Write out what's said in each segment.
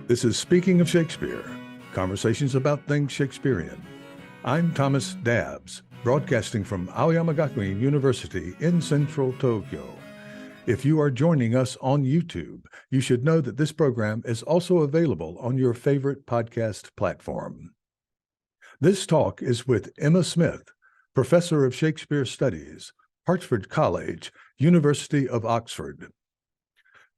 This is Speaking of Shakespeare, conversations about things Shakespearean. I'm Thomas Dabbs, broadcasting from Aoyama Gakuin University in central Tokyo. If you are joining us on YouTube, you should know that this program is also available on your favorite podcast platform. This talk is with Emma Smith, Professor of Shakespeare Studies, Hertford College, University of Oxford.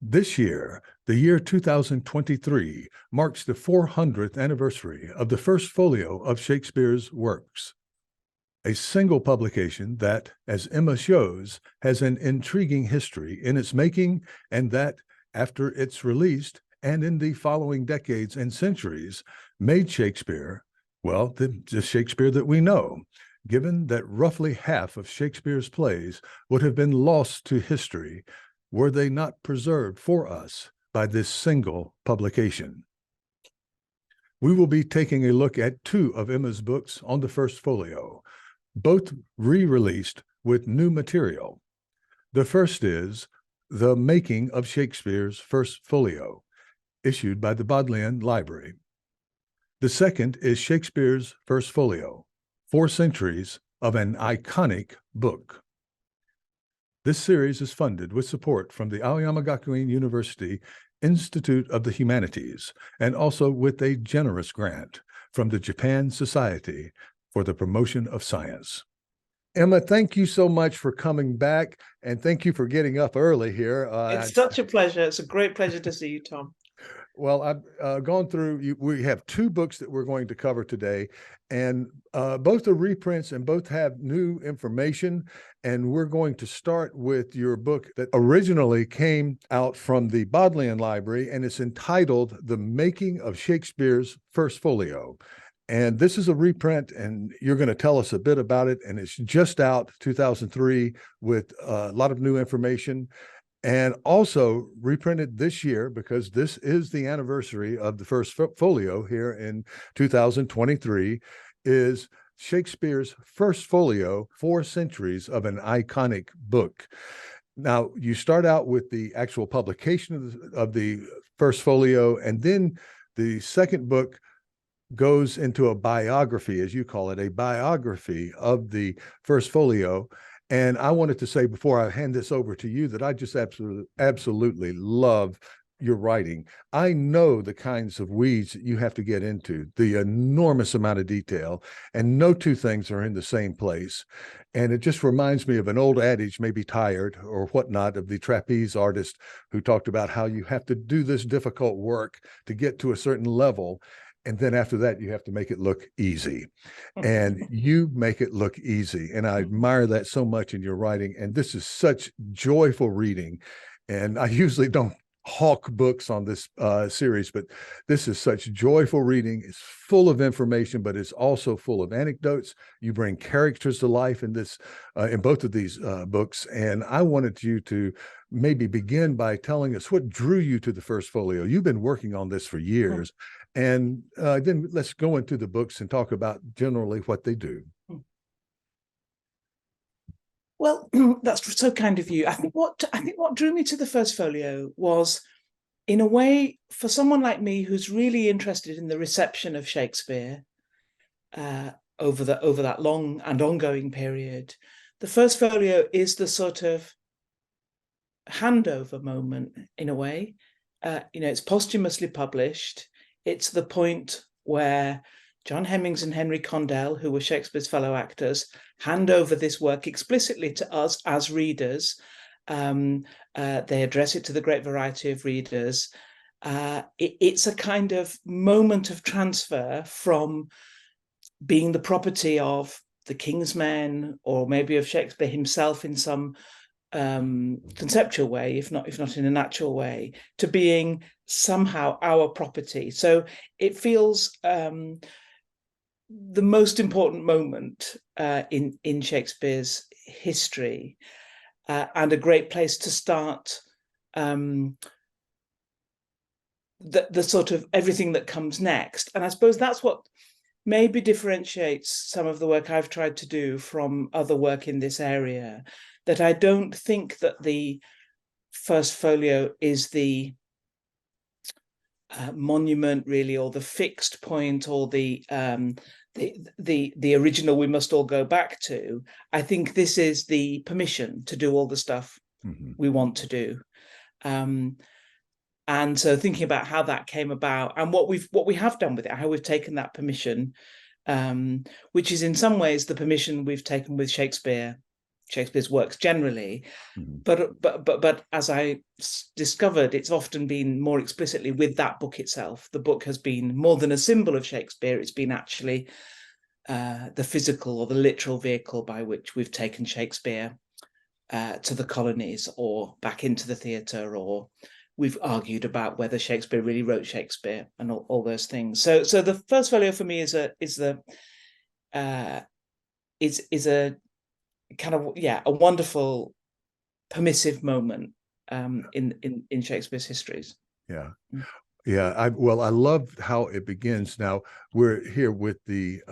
This year, the year 2023, marks the 400th anniversary of the First Folio of Shakespeare's works. A single publication that, as Emma shows, has an intriguing history in its making, and that, after it's released and in the following decades and centuries, made Shakespeare, well, the Shakespeare that we know, given that roughly half of Shakespeare's plays would have been lost to history were they not preserved for us by this single publication. We will be taking a look at two of Emma's books on the First Folio, both re-released with new material. The first is The Making of Shakespeare's First Folio, issued by the Bodleian Library. The second is Shakespeare's First Folio, 4 Centuries of an Iconic Book. This series is funded with support from the Aoyama Gakuin University Institute of the Humanities, and also with a generous grant from the Japan Society for the Promotion of Science. Emma, thank you so much for coming back, and thank you for getting up early here. It's such a pleasure. It's a great pleasure to see you, Tom. Well, I've gone through, we have 2 books that we're going to cover today, and both are reprints and both have new information. And we're going to start with your book that originally came out from the Bodleian Library, and it's entitled The Making of Shakespeare's First Folio. And this is a reprint, and you're going to tell us a bit about it. And it's just out 2003 with a lot of new information. And also reprinted this year, because this is the anniversary of the First Folio here in 2023, is Shakespeare's First Folio, 4 Centuries of an Iconic Book. Now, you start out with the actual publication of the First Folio, and then the second book goes into a biography, as you call it, a biography of the First Folio. And I wanted to say before I hand this over to you that I just absolutely love your writing. I know the kinds of weeds that you have to get into, the enormous amount of detail, and no 2 things are in the same place. And it just reminds me of an old adage, maybe tired or whatnot, of the trapeze artist who talked about how you have to do this difficult work to get to a certain level. And then after that, you have to make it look easy. And you make it look easy. And I admire that so much in your writing. And this is such joyful reading. And I usually don't hawk books on this series, but this is such joyful reading. It's full of information, but it's also full of anecdotes. You bring characters to life in this, in both of these books. And I wanted you to maybe begin by telling us what drew you to the First Folio. You've been working on this for years. And then let's go into the books and talk about generally what they do. Well, that's so kind of you. I think what drew me to the First Folio was, in a way, for someone like me who's really interested in the reception of Shakespeare over that long and ongoing period, the First Folio is the sort of handover moment, in a way. It's posthumously published. It's the point where John Hemmings and Henry Condell, who were Shakespeare's fellow actors, hand over this work explicitly to us as readers. They address it to the great variety of readers. It's a kind of moment of transfer from being the property of the King's men, or maybe of Shakespeare himself in some conceptual way, if not in a natural way, to being somehow our property. So it feels the most important moment in Shakespeare's history, and a great place to start the sort of everything that comes next. And I suppose that's what maybe differentiates some of the work I've tried to do from other work in this area, that I don't think that the First Folio is the monument, really, or the fixed point, or the original we must all go back to. I think this is the permission to do all the stuff we want to do. And so thinking about how that came about and what we have done with it, how we've taken that permission, which is in some ways the permission we've taken with Shakespeare's works generally, but as I discovered, it's often been more explicitly with that book itself. The book has been more than a symbol of Shakespeare. It's been actually the physical or the literal vehicle by which we've taken Shakespeare to the colonies or back into the theatre, or we've argued about whether Shakespeare really wrote Shakespeare and all those things. So the First Folio for me is a kind of, a wonderful permissive moment in Shakespeare's histories. Yeah. Yeah. I love how it begins. Now we're here with the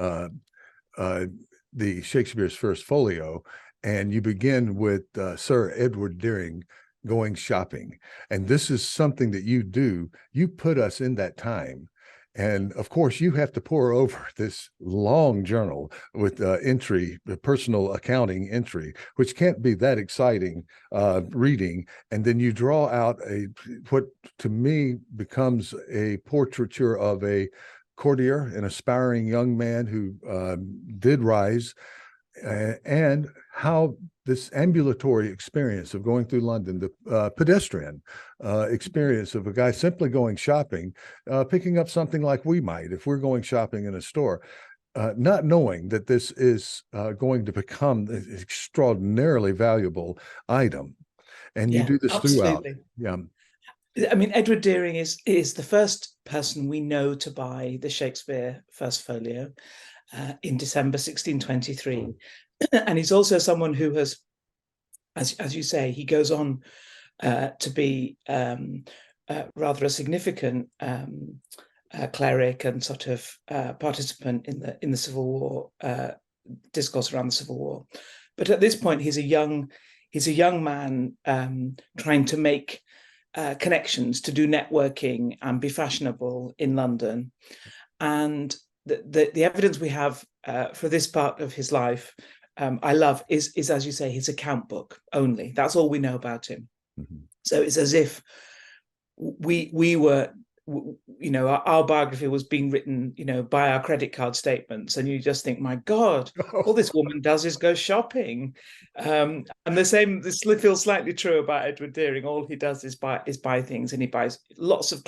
Shakespeare's First Folio, and you begin with Sir Edward Deering going shopping. And this is something that you do. You put us in that time. And of course, you have to pore over this long journal with entry, the personal accounting entry, which can't be that exciting reading. And then you draw out what to me becomes a portraiture of a courtier, an aspiring young man who did rise, and how this ambulatory experience of going through London, the pedestrian experience of a guy simply going shopping, picking up something like we might if we're going shopping in a store, not knowing that this is going to become an extraordinarily valuable item. And you do this throughout. Yeah. I mean, Edward Deering is the first person we know to buy the Shakespeare First Folio in December 1623. And he's also someone who has, as you say, he goes on to be rather a significant cleric and sort of participant in the Civil War, discourse around the Civil War. But at this point, he's a young man trying to make connections, to do networking and be fashionable in London. And the evidence we have for this part of his life, I love, is, as you say, his account book only. That's all we know about him. So it's as if we were, our biography was being written, by our credit card statements, and you just think, my God, all this woman does is go shopping. And this feels slightly true about Edward Deering. All he does is buy things, and he buys lots of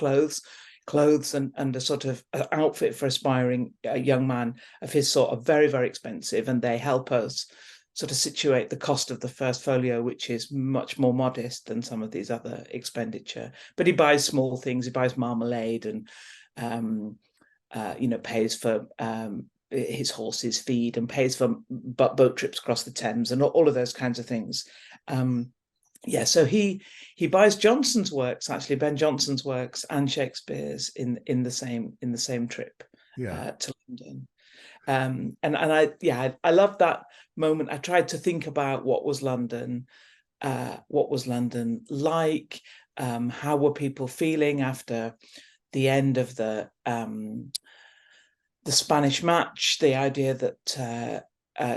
clothes and a sort of outfit for aspiring young man of his sort of very, very expensive, and they help us sort of situate the cost of the First Folio, which is much more modest than some of these other expenditure. But he buys small things. He buys marmalade and pays for his horse's feed, and pays for boat trips across the Thames, and all of those kinds of things. So he buys Johnson's works, actually Ben Jonson's works and Shakespeare's in the same trip to London. And I love that moment. I tried to think about what was London like, how were people feeling after the end of the Spanish match, the idea that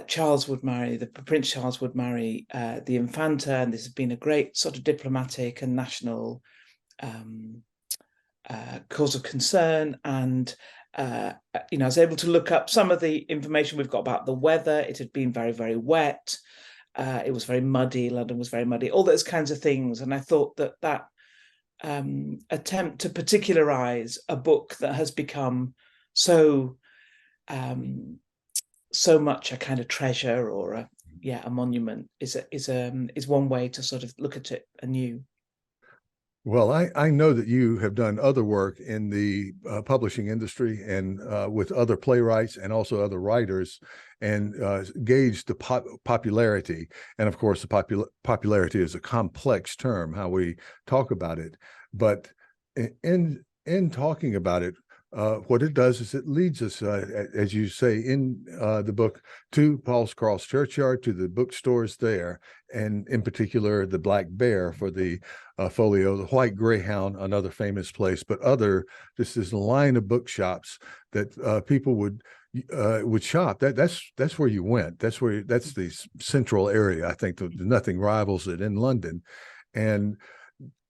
Charles would marry, Prince Charles would marry the Infanta, and this has been a great sort of diplomatic and national cause of concern. And I was able to look up some of the information we've got about the weather. It had been very, very wet. It was very muddy. London was very muddy. All those kinds of things. And I thought that attempt to particularize a book that has become so much a kind of treasure or a monument is one way to sort of look at it anew. Well, I know that you have done other work in the publishing industry and with other playwrights and also other writers, and gauged the popularity. And of course, the popularity is a complex term, how we talk about it. But in talking about it, what it does is it leads us, as you say in the book, to Paul's Cross Churchyard, to the bookstores there, and in particular the Black Bear for the folio, the White Greyhound, another famous place, but just this line of bookshops that people would shop. That's where you went. That's the central area. I think nothing rivals it in London, and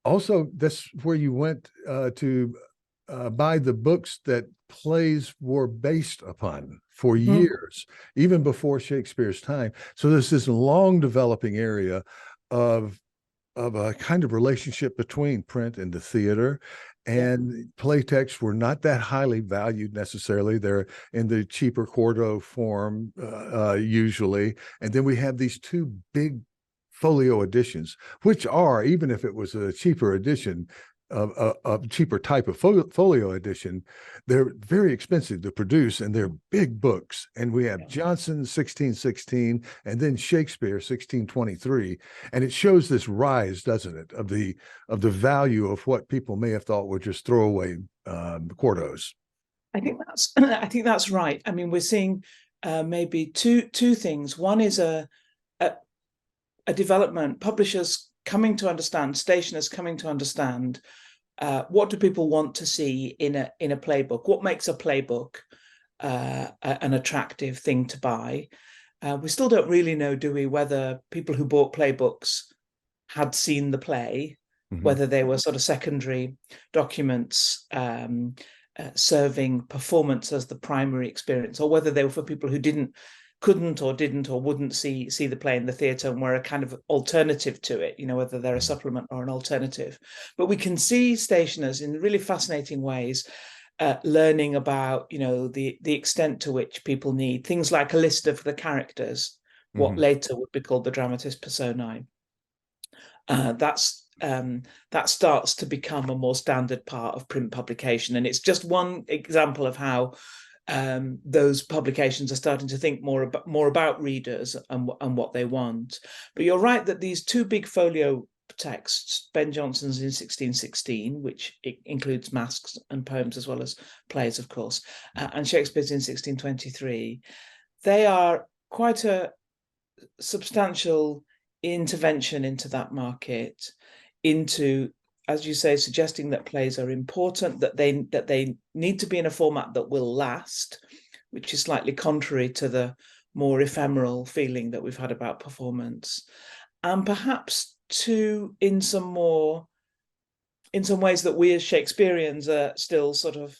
also that's where you went to buy the books that plays were based upon for years, even before Shakespeare's time. So there's this long developing area of a kind of relationship between print and the theater. And play texts were not that highly valued necessarily. They're in the cheaper quarto form usually. And then we have these two big folio editions, which are, even if it was a cheaper edition, a cheaper type of folio edition, they're very expensive to produce, and they're big books. And we have Johnson 1616 and then Shakespeare 1623, and it shows this rise, doesn't it, of the value of what people may have thought were just throwaway quartos. I think that's right. I mean, we're seeing maybe two things. One is a development, publishers coming to understand, stationers coming to understand what do people want to see in a playbook? What makes a playbook an attractive thing to buy? We still don't really know, do we, whether people who bought playbooks had seen the play, whether they were sort of secondary documents serving performance as the primary experience, or whether they were for people who couldn't or didn't or wouldn't see the play in the theatre and were a kind of alternative to it, whether they're a supplement or an alternative. But we can see stationers in really fascinating ways learning about, the extent to which people need things like a list of the characters, what later would be called the dramatis personae. That starts to become a more standard part of print publication. And it's just one example of how those publications are starting to think more about readers and what they want. But you're right that these two big folio texts, Ben Jonson's in 1616, which includes masques and poems as well as plays, of course, and Shakespeare's in 1623, they are quite a substantial intervention into that market, into, as you say, suggesting that plays are important, that they need to be in a format that will last, which is slightly contrary to the more ephemeral feeling that we've had about performance, and perhaps in some ways that we as Shakespeareans are still sort of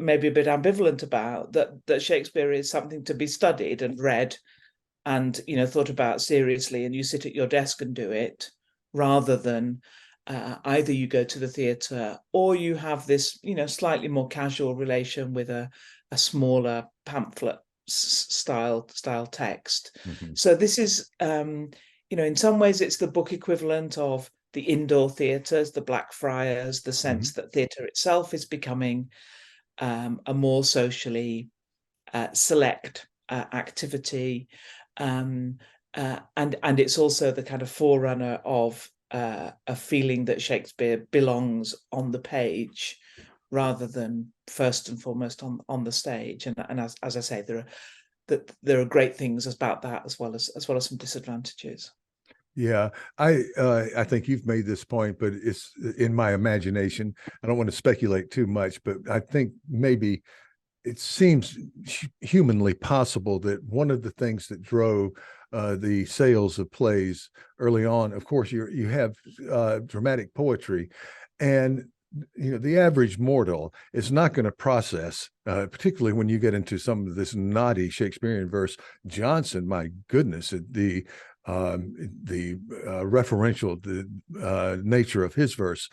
maybe a bit ambivalent about, that Shakespeare is something to be studied and read and thought about seriously, and you sit at your desk and do it, rather than either you go to the theatre or you have this, slightly more casual relation with a smaller pamphlet style text. So this is, in some ways, it's the book equivalent of the indoor theatres, the Blackfriars, the sense that theatre itself is becoming a more socially select activity, and it's also the kind of forerunner of a feeling that Shakespeare belongs on the page rather than first and foremost on the stage. And as I say, there are great things about that as well as some disadvantages. Yeah, I think you've made this point, but it's in my imagination. I don't want to speculate too much, but I think maybe it seems humanly possible that one of the things that drove the sales of plays early on, of course, you have dramatic poetry, and the average mortal is not going to process, particularly when you get into some of this naughty Shakespearean verse. Johnson, my goodness, the referential nature of his verse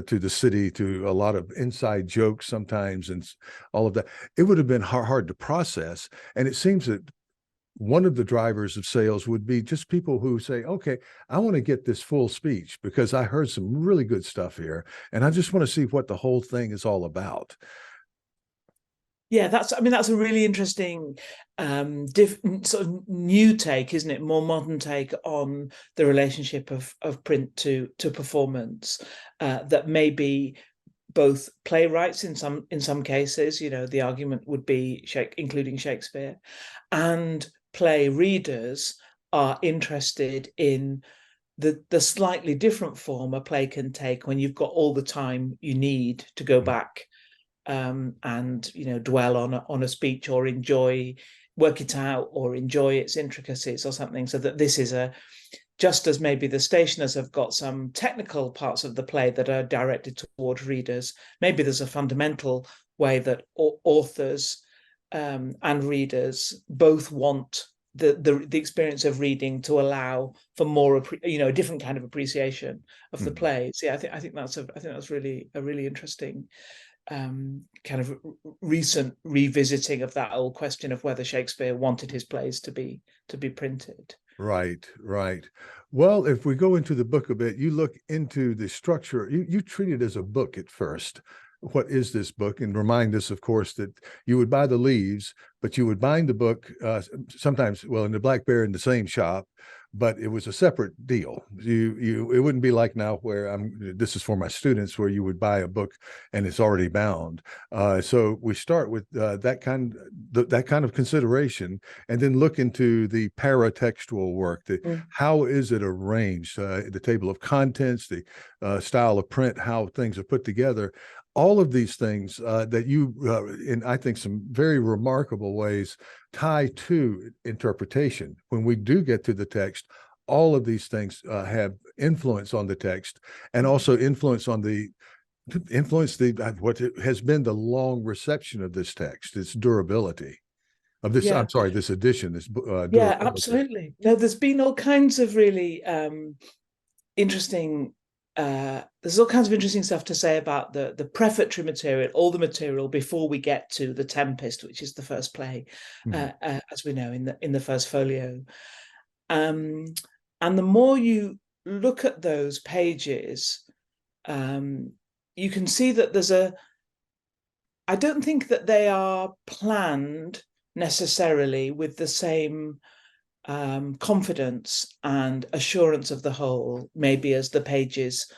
to the city, to a lot of inside jokes sometimes, and all of that, it would have been hard to process. And it seems that one of the drivers of sales would be just people who say, okay, I want to get this full speech because I heard some really good stuff here, and I just want to see what the whole thing is all about. Yeah, that's a really interesting sort of new take, isn't it? More modern take on the relationship of print to performance, that maybe both playwrights in some cases, the argument would be including Shakespeare, and play readers are interested in the slightly different form a play can take when you've got all the time you need to go back and dwell on a speech, or work it out, or enjoy its intricacies or something. So that this is just as maybe the stationers have got some technical parts of the play that are directed towards readers, maybe there's a fundamental way that authors and readers both want the experience of reading to allow for more, a different kind of appreciation of the plays. Yeah, I think that's really a really interesting kind of recent revisiting of that old question of whether Shakespeare wanted his plays to be printed. Right, right. Well, if we go into the book a bit, you look into the structure. You treat it as a book at first. What is this book? And remind us, of course, that you would buy the leaves, but you would bind the book sometimes, well, in the Black Bear in the same shop, but it was a separate deal. It wouldn't be like now where this is for my students, where you would buy a book and it's already bound. So we start with that kind of consideration, and then look into the paratextual work. How is it arranged? The table of contents, the style of print, how things are put together. All of these things that you, in I think some very remarkable ways, tie to interpretation. When we do get to the text, all of these things have influence on the text, and also influence what has been the long reception of this text, its durability of this. I'm sorry, this edition. This durability. Yeah, absolutely. No, there's been all kinds of really interesting. There's all kinds of interesting stuff to say about the prefatory material, all the material before we get to The Tempest, which is the first play, as we know, in the First Folio. And the more you look at those pages, you can see that I don't think that they are planned necessarily with the same confidence and assurance of the whole, maybe, as the pages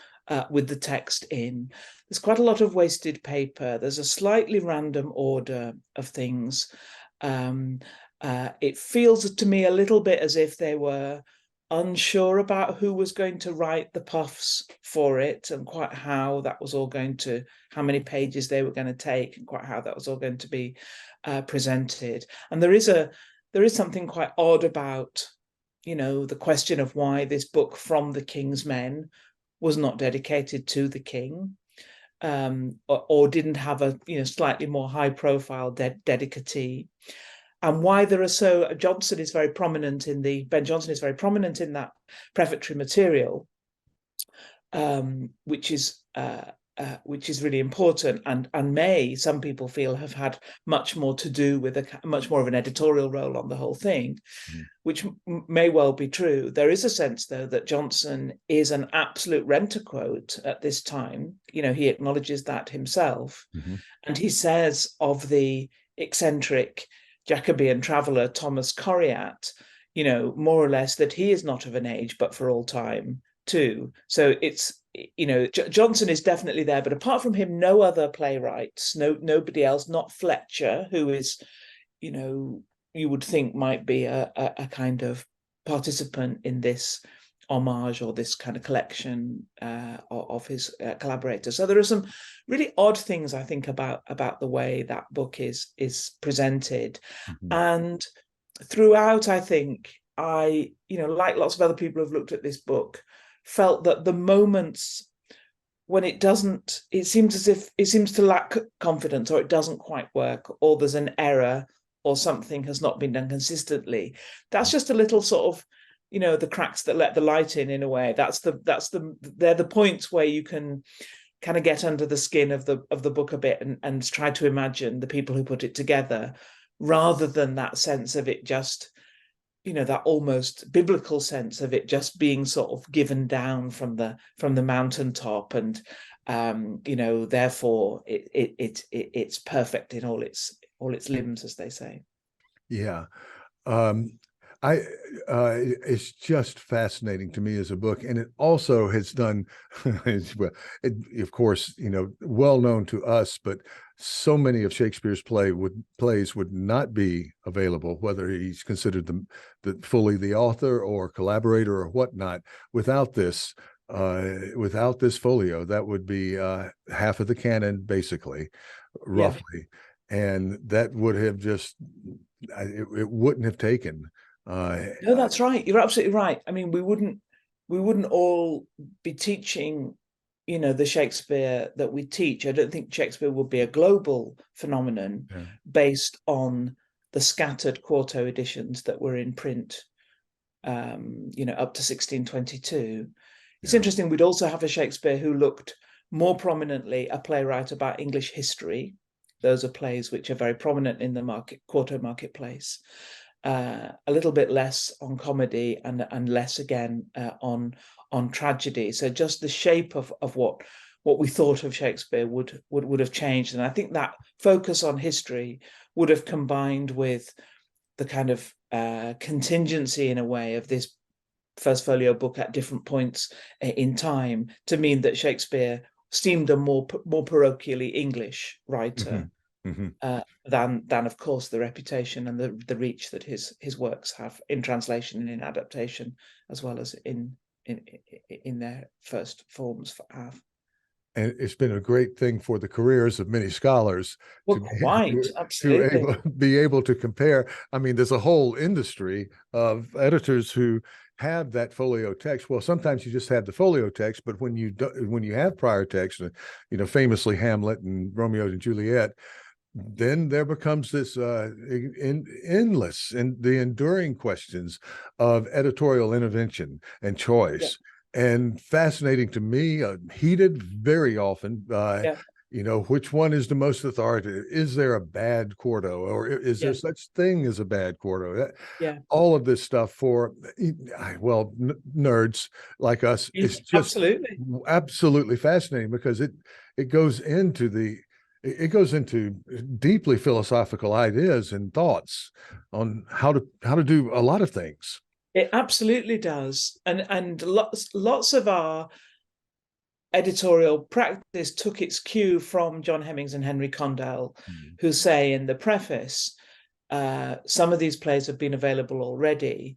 with the text in. There's quite a lot of wasted paper. There's a slightly random order of things. It feels to me a little bit as if they were unsure about who was going to write the puffs for it, and quite how that was all going to, how many pages they were going to take, and quite how that was all going to be presented. And there is something quite odd about, the question of why this book from the King's Men was not dedicated to the king, or didn't have a slightly more high profile dedicatee, and why there are Ben Jonson is very prominent in that prefatory material, which is really important, and some people feel have had much more to do with much more of an editorial role on the whole thing, which may well be true. There is a sense, though, that Jonson is an absolute rent-a-quote at this time. He acknowledges that himself, and he says of the eccentric Jacobean traveller Thomas Coriat, more or less, that he is not of an age but for all time too. So it's, Jonson is definitely there, but apart from him, no other playwrights, nobody else, not Fletcher, who is, you would think might be a kind of participant in this homage or this kind of collection of his collaborators. So there are some really odd things, I think, about the way that book is presented. And throughout, I think I, like lots of other people who've looked at this book, felt that the moments when it seems to lack confidence, or it doesn't quite work, or there's an error, or something has not been done consistently. That's just a little sort of, the cracks that let the light in a way. They're the points where you can kind of get under the skin of the book a bit and try to imagine the people who put it together, rather than that sense of it just, that almost biblical sense of it just being sort of given down from the mountaintop, and therefore it's perfect in all its limbs, as they say. Yeah. I it's just fascinating to me as a book, and it also has done, well, of course, well known to us, but so many of Shakespeare's plays would not be available, whether he's considered the fully the author or collaborator or whatnot, without this. Without this folio, that would be half of the canon, basically, Yeah. roughly, and that would have just it wouldn't have taken. No, that's right. You're absolutely right. I mean, we wouldn't all be teaching, the Shakespeare that we teach. I don't think Shakespeare would be a global phenomenon Yeah. based on the scattered quarto editions that were in print, up to 1622. It's Yeah. interesting. We'd also have a Shakespeare who looked more prominently a playwright about English history. Those are plays which are very prominent in the quarto marketplace. A little bit less on comedy and less again on tragedy. So just the shape of what we thought of Shakespeare would have changed. And I think that focus on history would have combined with the kind of contingency in a way of this First Folio book at different points in time to mean that Shakespeare seemed a more parochially English writer. Mm-hmm. Mm-hmm. Than of course the reputation and the reach that his works have in translation and in adaptation, as well as in their first forms have. And it's been a great thing for the careers of many scholars Well, to quite absolutely. be able to compare. I mean, there's a whole industry of editors who have that folio text. Well, sometimes you just have the folio text, but when you have prior text, famously Hamlet and Romeo and Juliet, then there becomes this endless and the enduring questions of editorial intervention and Yeah, choice. And fascinating to me, heated very often. yeah, Which one is the most authoritative? Is there a bad quarto, or is there yeah, such thing as a bad quarto? yeah, All of this stuff for, well, nerds like us, yeah, it's just absolutely. absolutely fascinating because it goes into it goes into deeply philosophical ideas and thoughts on how to do a lot of things. It absolutely does, and lots of our editorial practice took its cue from John Hemmings and Henry Condell, who say in the preface, some of these plays have been available already,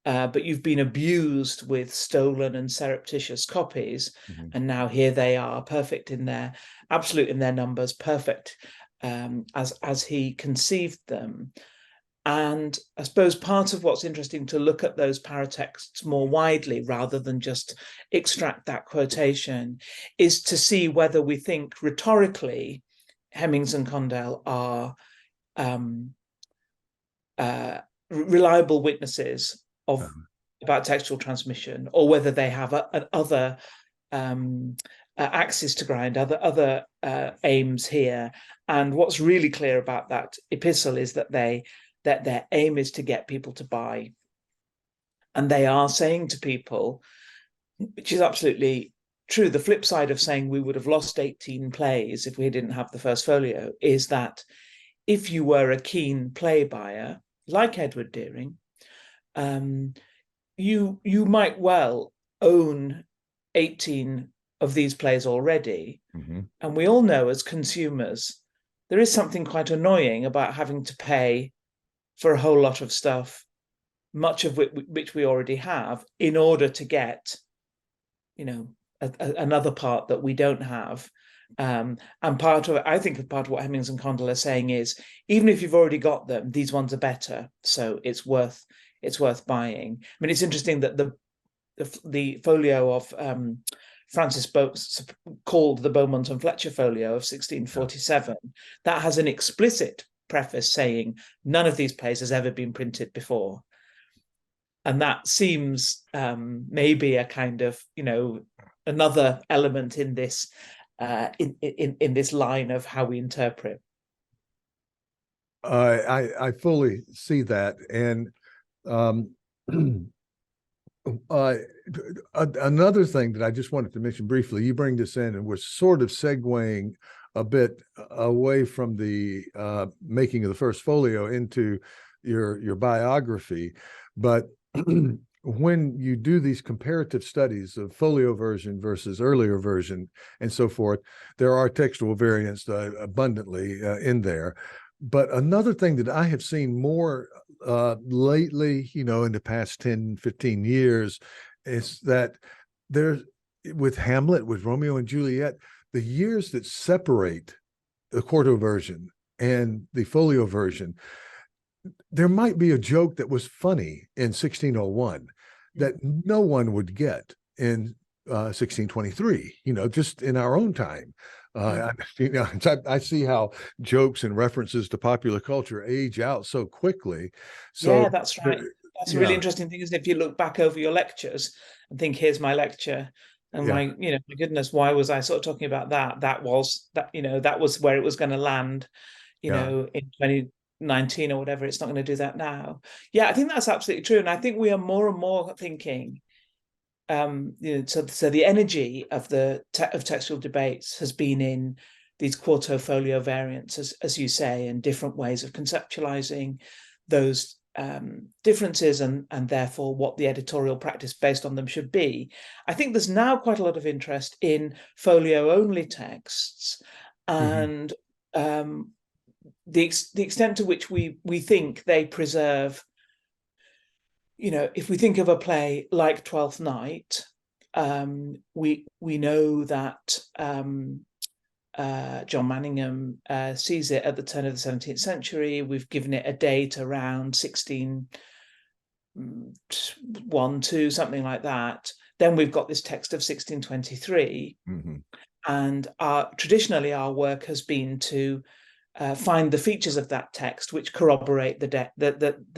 but you've been abused with stolen and surreptitious copies, Mm-hmm. and now here they are, perfect in their absolute in their numbers, perfect as he conceived them. And I suppose part of what's interesting to look at those paratexts more widely rather than just extract that quotation is to see whether we think rhetorically Hemmings and Condell are reliable witnesses of about textual transmission, or whether they have other axes to grind, other aims here. And what's really clear about that epistle is that their aim is to get people to buy. And they are saying to people, which is absolutely true, the flip side of saying we would have lost 18 plays if we didn't have the First Folio is that if you were a keen play buyer, like Edward Deering, you might well own 18 of these plays already. Mm-hmm. And we all know as consumers, there is something quite annoying about having to pay for a whole lot of stuff, much of which we already have, in order to get, another part that we don't have. And I think part of what Hemmings and Condell are saying is, even if you've already got them, these ones are better, so it's worth buying. I mean, it's interesting that the folio of Francis Boakes, called the Beaumont and Fletcher folio of 1647, that has an explicit preface saying none of these plays has ever been printed before. And that seems maybe a kind of, another element in this in this line of how we interpret. I fully see that, and another thing that I just wanted to mention briefly, you bring this in, and we're sort of segueing a bit away from the making of the First Folio into your biography, But when you do these comparative studies of folio version versus earlier version and so forth, there are textual variants abundantly in there. But another thing that I have seen more lately, in the past 10, 15 years, is that there's, with Hamlet, with Romeo and Juliet, the years that separate the quarto version and the folio version, there might be a joke that was funny in 1601 that no one would get in 1623, just in our own time. I see how jokes and references to popular culture age out so quickly. Yeah, So, that's right. That's a really yeah, interesting thing, isn't it? If you look back over your lectures and think, here's my lecture, and yeah, my goodness, why was I sort of talking about that? That was where it was going to land, yeah, in 2019 or whatever. It's not going to do that now. Yeah, I think that's absolutely true. And I think we are more and more thinking, so the energy of of textual debates has been in these quarto folio variants, as you say, and different ways of conceptualizing those differences and therefore what the editorial practice based on them should be. I think there's now quite a lot of interest in folio only texts, mm-hmm, and the extent to which we think they preserve, if we think of a play like Twelfth Night, we know that John Manningham sees it at the turn of the 17th century. We've given it a date around 1601, 2, something like that. Then we've got this text of 1623, mm-hmm, and traditionally our work has been to find the features of that text which corroborate the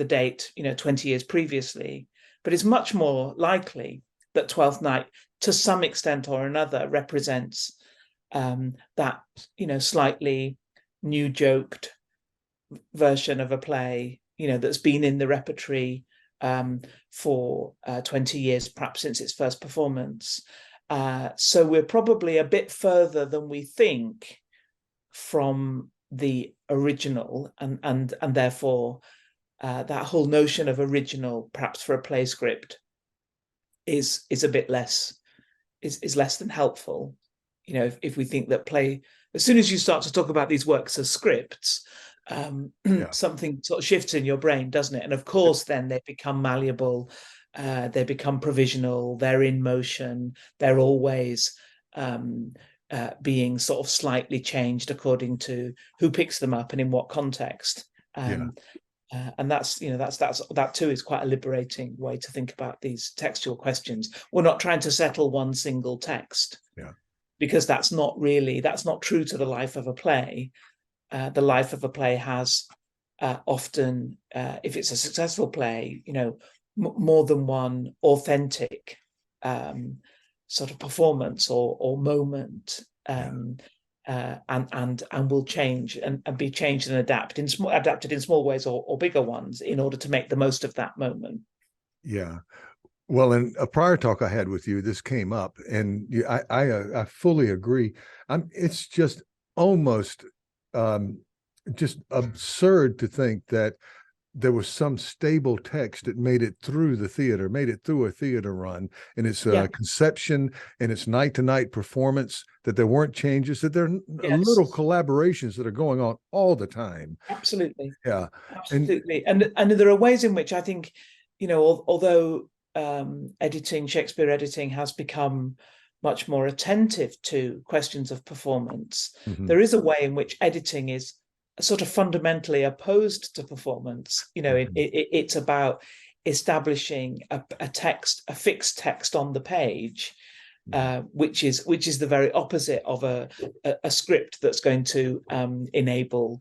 date, 20 years previously. But it's much more likely that Twelfth Night, to some extent or another, represents that slightly new joked version of a play that's been in the repertory for 20 years, perhaps since its first performance. So we're probably a bit further than we think from the original, and therefore that whole notion of original, perhaps for a play script, is a bit less, is less than helpful. If we think that play, as soon as you start to talk about these works as scripts, yeah, something sort of shifts in your brain, doesn't it? And of course, then they become malleable, they become provisional, they're in motion, they're always being sort of slightly changed according to who picks them up and in what context. yeah, And that too is quite a liberating way to think about these textual questions. We're not trying to settle one single text, yeah, because that's not true to the life of a play. The life of a play has often, if it's a successful play, more than one authentic sort of performance or moment, yeah. and will change and be changed and adapted in small ways or bigger ones in order to make the most of that moment. Yeah. Well, in a prior talk I had with you, this came up, and I fully agree. It's just almost just absurd to think that there was some stable text that made it through the theater, made it through a theater run in its Yeah. conception and its night-to-night performance, that there weren't changes, that there are Yes. little collaborations that are going on all the time. Absolutely. Yeah. And Absolutely. And there are ways in which I think, although Shakespeare editing has become much more attentive to questions of performance, mhm, there is a way in which editing is sort of fundamentally opposed to performance. mhm, It's about establishing a text, a fixed text on the page, mhm. which is the very opposite of a script that's going to enable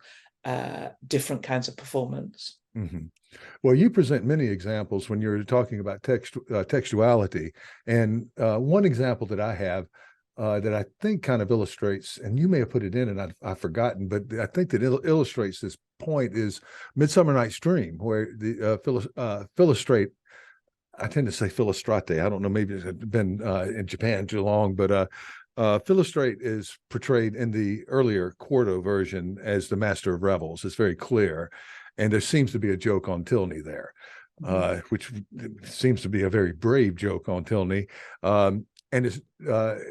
different kinds of performance. Mhm. Well, you present many examples when you're talking about textuality. And one example that I have that I think kind of illustrates, and you may have put it in and I've forgotten, but I think that illustrates this point, is Midsummer Night's Dream, where the Philostrate, I tend to say Philostrate. I don't know, maybe it's been in Japan too long, but Philostrate is portrayed in the earlier quarto version as the master of revels. It's very clear. And there seems to be a joke on Tilney there. which seems to be a very brave joke on Tilney. And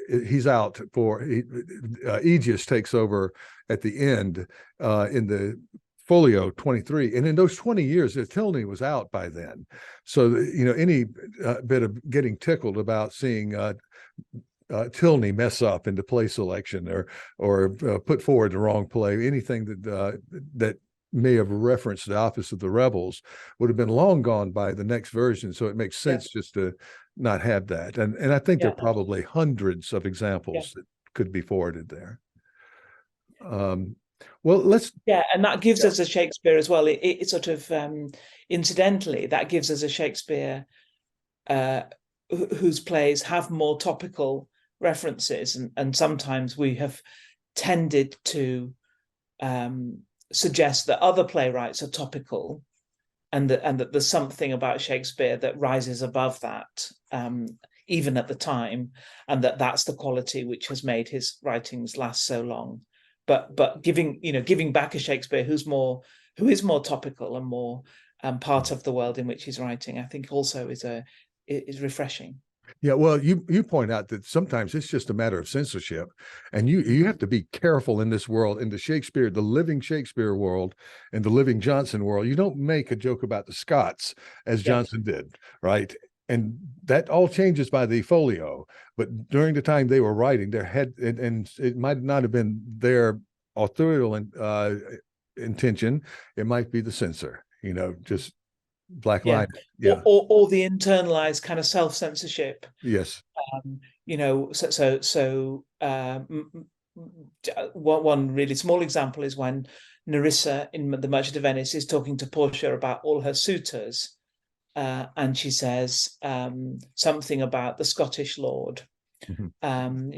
he's out for Aegeus takes over at the end in the Folio 23, and in those 20 years, Tilney was out by then. So any bit of getting tickled about seeing Tilney mess up into play selection or put forward the wrong play, anything that may have referenced the Office of the Rebels would have been long gone by the next version. So it makes sense just to not have that. And I think there are probably hundreds of examples that could be forwarded there. Well, let's. Yeah, and that gives us a Shakespeare as well. It sort of, incidentally, that gives us a Shakespeare whose plays have more topical references. And sometimes we have tended to suggest that other playwrights are topical, and that there's something about Shakespeare that rises above that, even at the time, and that's the quality which has made his writings last so long. But giving back a Shakespeare who is more topical and more part of the world in which he's writing, I think also is refreshing. Yeah, well, you point out that sometimes it's just a matter of censorship, and you have to be careful in this world, in the Shakespeare, the living Shakespeare world, and the living Johnson world. You don't make a joke about the Scots as Johnson did, right? And that all changes by the Folio. But during the time they were writing, there had, and it might not have been their authorial intention. It might be the censor, just black line. Yeah. Or the internalized kind of self-censorship. Yes. One really small example is when Nerissa in The Merchant of Venice is talking to Portia about all her suitors. And she says something about the Scottish lord.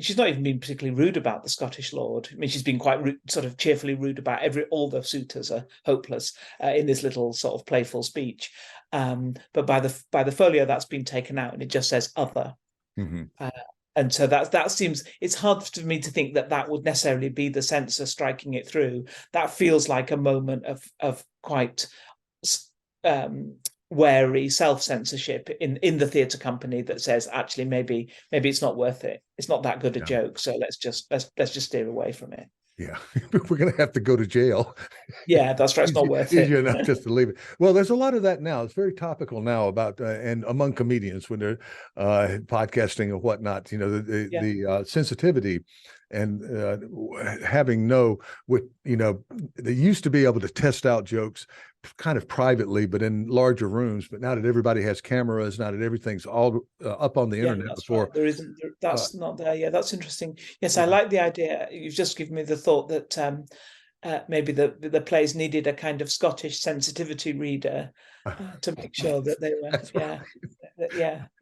She's not even been particularly rude about the Scottish lord. I mean, she's been quite sort of cheerfully rude about all the suitors are hopeless in this little sort of playful speech. But by the Folio, that's been taken out, and it just says other. And so that seems, it's hard for me to think that would necessarily be the censor striking it through. That feels like a moment of quite wary self-censorship in the theatre company that says, actually, maybe it's not worth it. It's not that good a joke, so let's just steer away from it. Yeah, we're going to have to go to jail. Yeah, that's right. It's not worth it. Easier enough just to leave it. Well, there's a lot of that now. It's very topical now about and among comedians when they're podcasting and whatnot. The sensitivity and having they used to be able to test out jokes kind of privately, but in larger rooms. But now that everybody has cameras, now that everything's all up on the internet before. Right. There isn't. That's not there. Yeah, that's interesting. Yes, I like the idea. You've just given me the thought that maybe the plays needed a kind of Scottish sensitivity reader to make sure that they were.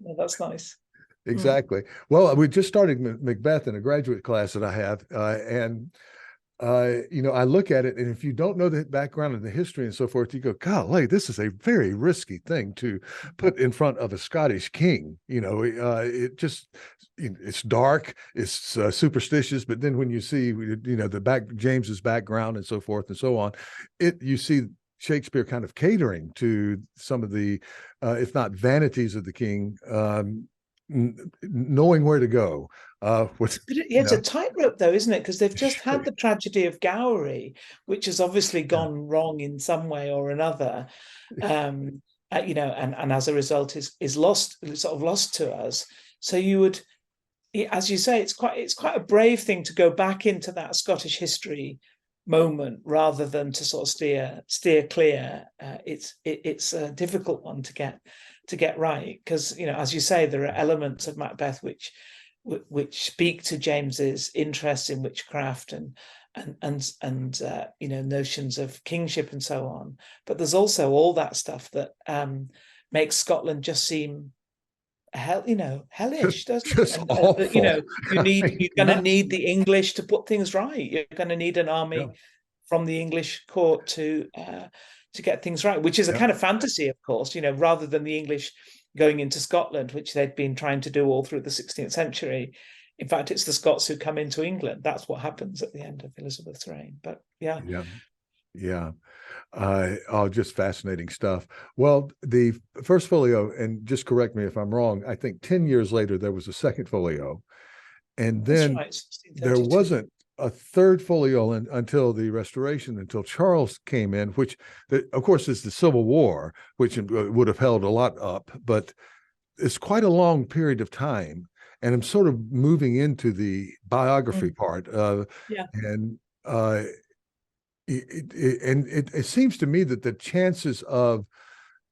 No, that's nice. Exactly. Well, we just started Macbeth in a graduate class that I have, and I look at it, and if you don't know the background and the history and so forth, you go, golly, this is a very risky thing to put in front of a Scottish king. It just, it's dark, it's superstitious, but then when you see, James's background and so forth and so on, you see Shakespeare kind of catering to some of the, if not vanities of the king, knowing where to go. It's a tightrope, though, isn't it? Because they've just had the tragedy of Gowrie, which has obviously gone wrong in some way or another, and as a result is lost to us. So you would, as you say, it's quite a brave thing to go back into that Scottish history moment rather than to sort of steer clear. It's a difficult one to get right, because as you say, there are elements of Macbeth which speak to James's interest in witchcraft and notions of kingship and so on. But there's also all that stuff that makes Scotland just seem hellish, doesn't it? And, awful. You're going to need the English to put things right. You're going to need an army from the English court to get things right, which is a kind of fantasy, of course. Rather than the English going into Scotland, which they'd been trying to do all through the 16th century. In fact, it's the Scots who come into England. That's what happens at the end of Elizabeth's reign. But Yeah. Oh, just fascinating stuff. Well, the first folio, and just correct me if I'm wrong, I think 10 years later, there was a second folio. And That's then right, there 1632. wasn't a third folio until the Restoration, until Charles came in, which, of course, is the Civil War, which would have held a lot up, but it's quite a long period of time. And I'm sort of moving into the biography Mm, part. yeah. And it seems to me that the chances of,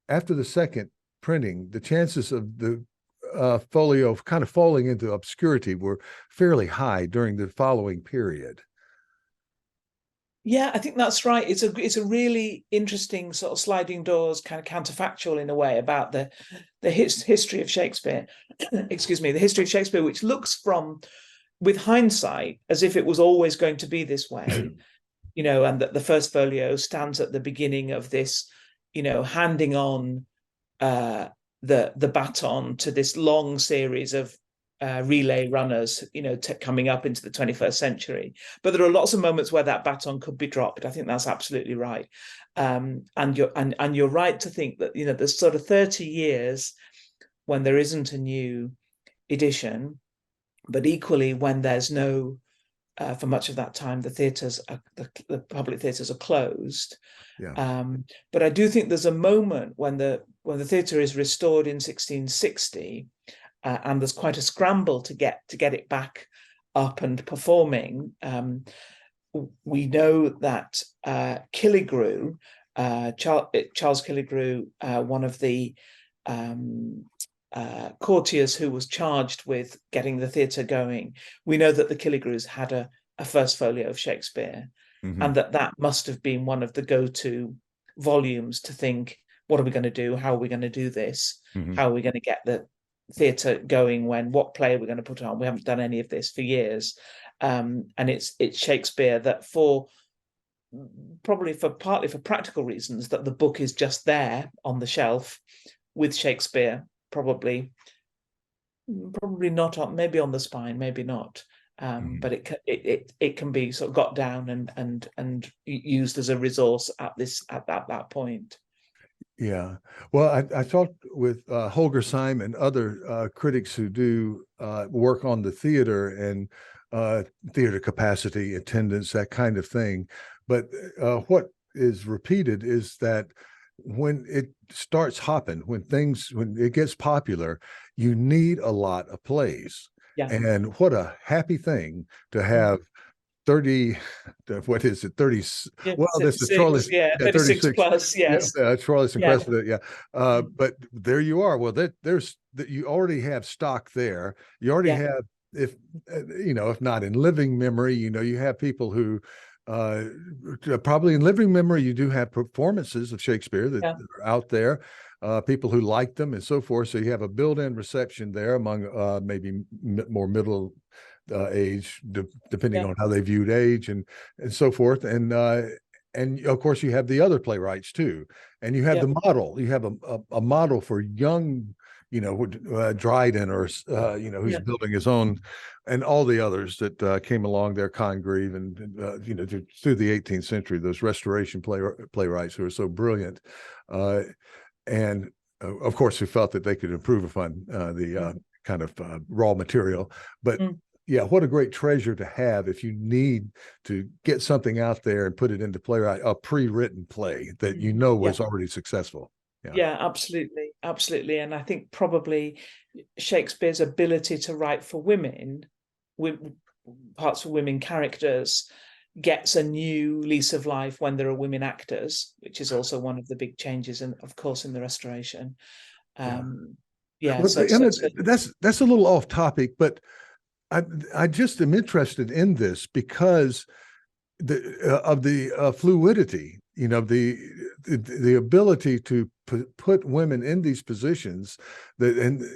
after the second printing, the chances of the folio kind of falling into obscurity were fairly high during the following period. Yeah, I think that's right. It's a really interesting sort of sliding doors, kind of counterfactual in a way about the history of Shakespeare. Excuse me, the history of Shakespeare, which looks from with hindsight as if it was always going to be this way, and that the First Folio stands at the beginning of this, handing on uh, the baton to this long series of relay runners, coming up into the 21st century. But there are lots of moments where that baton could be dropped. I think that's absolutely right. And you're right to think that there's sort of 30 years when there isn't a new edition, but equally when there's no for much of that time, the public theatres are closed. Yeah. But I do think there's a moment when the theatre is restored in 1660, and there's quite a scramble to get it back up and performing. We know that Killigrew, Charles Killigrew, one of the courtiers who was charged with getting the theatre going, we know that the Killigrews had a First Folio of Shakespeare, Mm-hmm. and that must have been one of the go-to volumes to think, what are we going to do? How are we going to do this? Mm-hmm. How are we going to get the theatre going? What play are we going to put on? We haven't done any of this for years, and it's Shakespeare that partly for practical reasons, that the book is just there on the shelf with Shakespeare probably not on, maybe on the spine, maybe not. But it can be sort of got down and used as a resource at that point. Yeah. Well, I talked with Holgersheim and other critics who do work on the theater and theater capacity, attendance, that kind of thing. But what is repeated is that when it starts hopping, when it gets popular, you need a lot of plays. Yeah. And what a happy thing to have 30, what is it, 30, Yeah, well, this is Charlie, yeah, 36 36, plus, yeah, yes. Charles and Yeah. Cressida, yeah. But there you are. Well, you already have stock there. You already have, if if not in living memory, you have people who probably in living memory, you do have performances of Shakespeare that are out there, people who like them and so forth. So you have a built-in reception there among maybe more middle age, depending on how they viewed age and so forth. And of course you have the other playwrights too, and you have the model. You have a model for young, Dryden, or who's building his own, and all the others that came along there, Congreve, and through the 18th century, those Restoration playwrights who are so brilliant, and of course who felt that they could improve upon the kind of raw material, but. Yeah, what a great treasure to have if you need to get something out there and put it into playwright, a pre-written play that was already successful. Yeah, absolutely, absolutely. And I think probably Shakespeare's ability to write for women, parts for women characters, gets a new lease of life when there are women actors, which is also one of the big changes, of course, in the Restoration. Well, So that's a little off topic, but I just am interested in this because of the fluidity, the ability to put women in these positions, that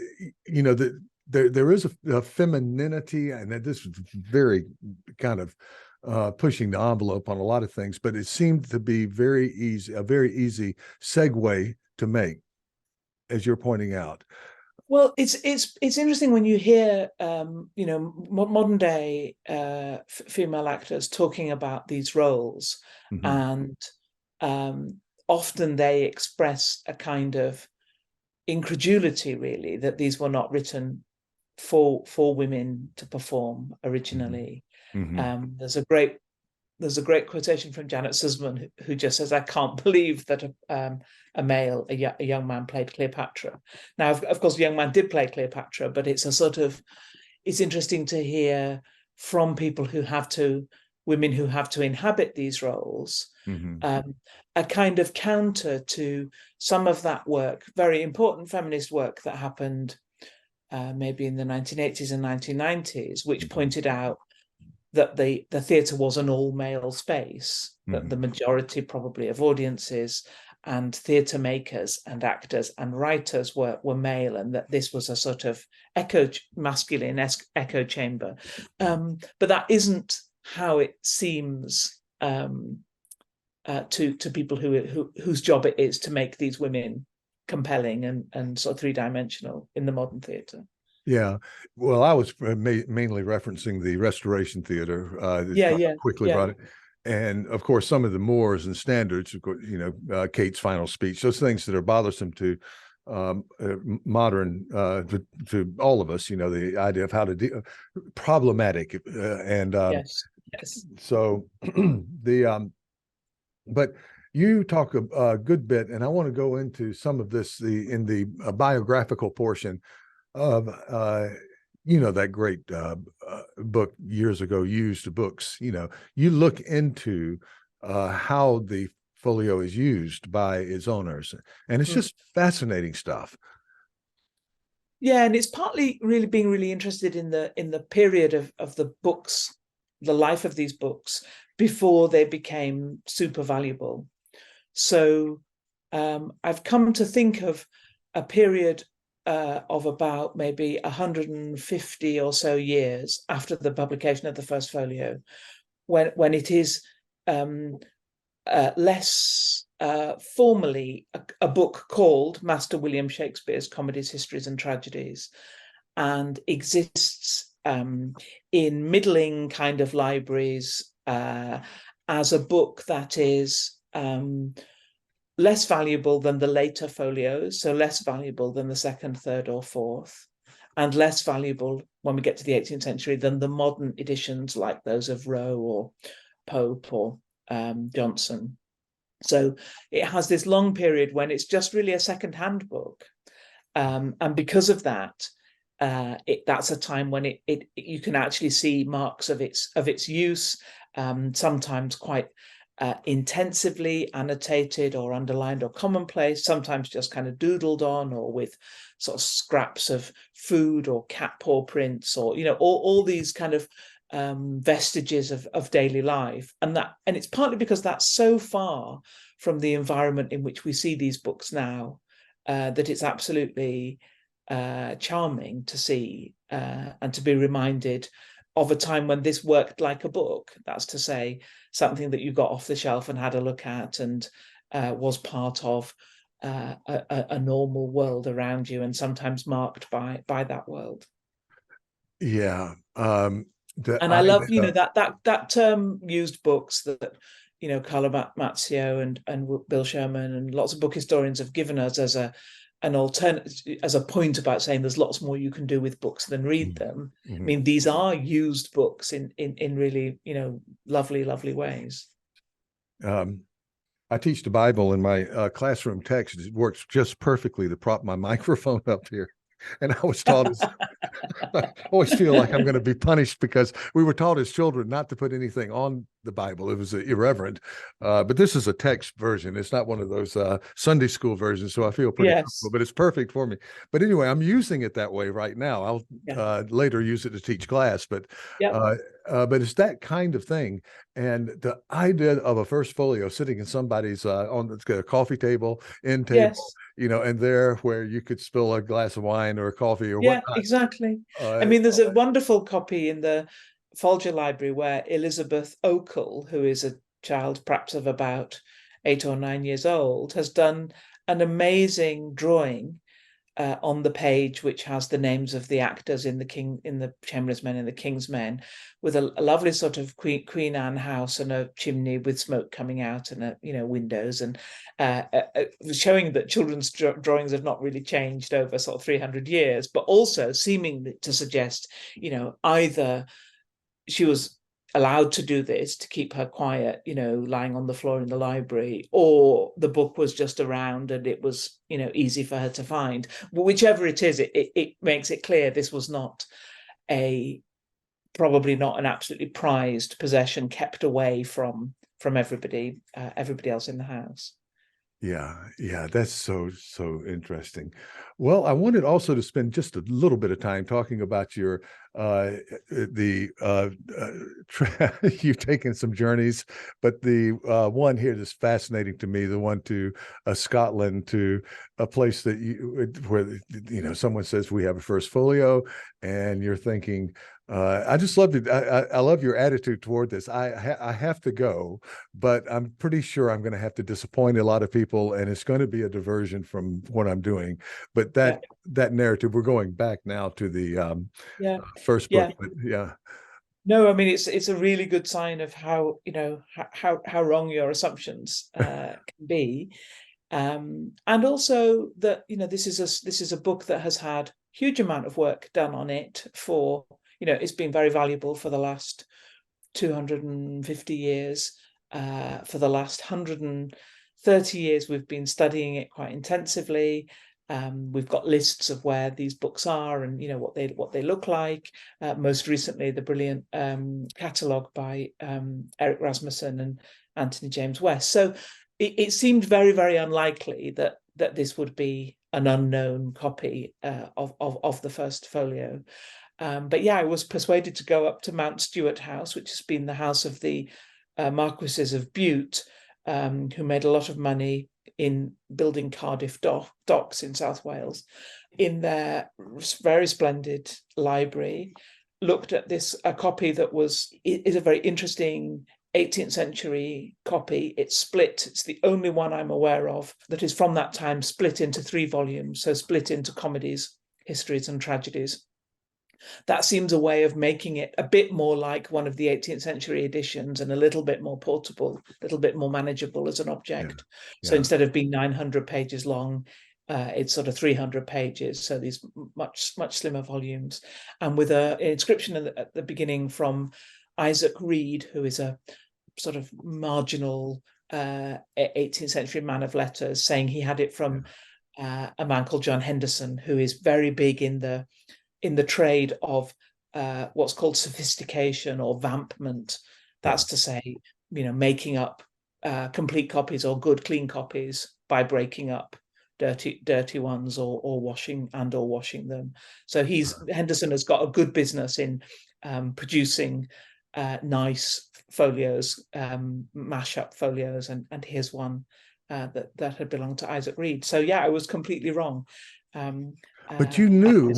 there is a femininity, and this is very kind of pushing the envelope on a lot of things, but it seemed to be a very easy segue to make, as you're pointing out. Well, it's interesting when you hear modern day female actors talking about these roles, Hmm. and often they express a kind of incredulity, really, that these were not written for women to perform Hmm. originally. Hmm. There's a great quotation from Janet Sussman, who just says, "I can't believe that a young man played Cleopatra." Now, of course, the young man did play Cleopatra, but it's interesting to hear from people women who have to inhabit these roles, Hmm. um, a kind of counter to some of that work, very important feminist work that happened maybe in the 1980s and 1990s, which Hmm. pointed out that the theatre was an all-male space, that the Hmm. majority probably of audiences and theatre makers and actors and writers were male, and that this was a sort of masculine echo chamber. But that isn't how it seems to people whose job it is to make these women compelling and sort of three-dimensional in the modern theatre. Yeah. Well, I was mainly referencing the Restoration Theater. Yeah, I yeah, quickly yeah, brought it. And of course, some of the mores and standards, of course, Kate's final speech, those things that are bothersome to modern, to all of us, the idea of how to deal, problematic. And yes, yes. so but you talk a good bit, and I want to go into some of this in the biographical portion of that great book years ago, Used Books. You look into how the folio is used by its owners, and it's Mm. just fascinating stuff. Yeah, and it's partly really being really interested in the period of the books, the life of these books before they became super valuable. So I've come to think of a period of about maybe 150 or so years after the publication of the First Folio, when it is less formally a book called Master William Shakespeare's Comedies, Histories and Tragedies, and exists in middling kind of libraries as a book that is less valuable than the later folios, so less valuable than the second, third, or fourth, and less valuable when we get to the 18th century than the modern editions like those of Rowe or Pope or Johnson. So it has this long period when it's just really a second-hand book, and because of that, that's a time when you can actually see marks of its use, sometimes quite intensively annotated or underlined or commonplace, sometimes just kind of doodled on, or with sort of scraps of food or cat paw prints, or all these kind of vestiges of daily life. And it's partly because that's so far from the environment in which we see these books now, that it's absolutely charming to see and to be reminded of a time when this worked like a book. That's to say, something that you got off the shelf and had a look at, and was part of a normal world around you, and sometimes marked by that world. Yeah. The And I love, idea, that term used books that, Carlo Mazzio and Bill Sherman and lots of book historians have given us as an alternate, as a point about saying there's lots more you can do with books than read them. I Mhm. mean, these are used books in really, lovely, lovely ways. um, I teach the Bible in my classroom text. It works just perfectly to prop my microphone up here. And I was taught as I always feel like I'm going to be punished because we were taught as children not to put anything on the Bible. It was irreverent. But this is a text version. It's not one of those Sunday school versions. So I feel pretty comfortable, Yes. but it's perfect for me. But anyway, I'm using it that way right now. I'll Yeah. later use it to teach class, Yep. but it's that kind of thing. And the idea of a first folio sitting in somebody's on the coffee table, end table, Yes. and there where you could spill a glass of wine or coffee or Yeah, whatnot. exactly. I Uh, mean, there's a wonderful copy in the Folger Library where Elizabeth Oakle, who is a child perhaps of about 8 or 9 years old, has done an amazing drawing on the page, which has the names of the actors in the Chamberlain's Men and the King's Men, with a lovely sort of Queen Anne house and a chimney with smoke coming out and windows, and showing that children's drawings have not really changed over sort of 300 years, but also seeming to suggest, either she was allowed to do this to keep her quiet, lying on the floor in the library, or the book was just around and it was, easy for her to find. But whichever it is, it makes it clear this was not probably not an absolutely prized possession kept away from everybody else in the house. Yeah, that's so interesting. Well, I wanted also to spend just a little bit of time talking about your you've taken some journeys, but the one here that's fascinating to me, the one to Scotland, to a place that where someone says we have a First Folio, and you're thinking, I just love it. I love your attitude toward this. I have to go, but I'm pretty sure I'm going to have to disappoint a lot of people, and it's going to be a diversion from what I'm doing. But that narrative, we're going back now to the first book. But no, I mean, it's a really good sign of how how wrong your assumptions can be, and also that this is a book that has had huge amount of work done on it for. It's been very valuable for the last 250 years. For the last 130 years, we've been studying it quite intensively. We've got lists of where these books are and what they look like. Most recently, the brilliant catalogue by Eric Rasmussen and Anthony James West. So it seemed very, very unlikely that this would be an unknown copy of the First Folio. But yeah, I was persuaded to go up to Mount Stuart House, which has been the house of the Marquesses of Bute, who made a lot of money in building Cardiff docks in South Wales. In their very splendid library, looked at a copy that is a very interesting 18th century copy. It's split. It's the only one I'm aware of that is from that time, split into 3 volumes, so split into comedies, histories, and tragedies. That seems a way of making it a bit more like one of the 18th century editions and a little bit more portable, a little bit more manageable as an object. So instead of being 900 pages long, it's sort of 300 pages. So these much slimmer volumes, and with an inscription at the beginning from Isaac Reed, who is a sort of marginal 18th century man of letters, saying he had it from a man called John Henderson, who is very big in the trade of what's called sophistication or vampment. That's to say, making up complete copies or good, clean copies by breaking up dirty ones or washing them. So Henderson has got a good business in producing nice folios, mash-up folios, and here's one that had belonged to Isaac Reed. So yeah, I was completely wrong. But you knew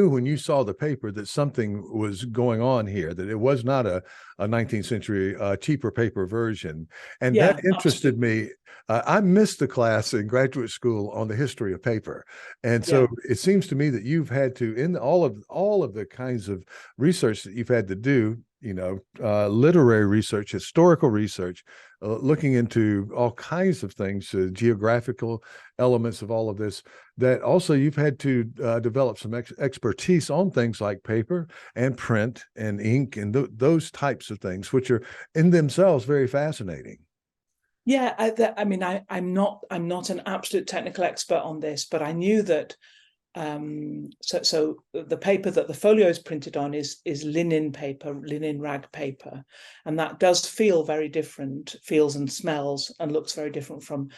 when you saw the paper that something was going on here, that it was not a 19th century cheaper paper version. And that interested me. I missed the class in graduate school on the history of paper. And so it seems to me that you've had to, in all of the kinds of research that you've had to do, literary research, historical research, looking into all kinds of things, geographical elements of all of this, that also you've had to develop some expertise on things like paper and print and ink and those types of things, which are in themselves very fascinating. Yeah, I'm not an absolute technical expert on this, but I knew that. So the paper that the folio is printed on is linen paper, linen rag paper, and that does feel very different, feels and smells and looks very different from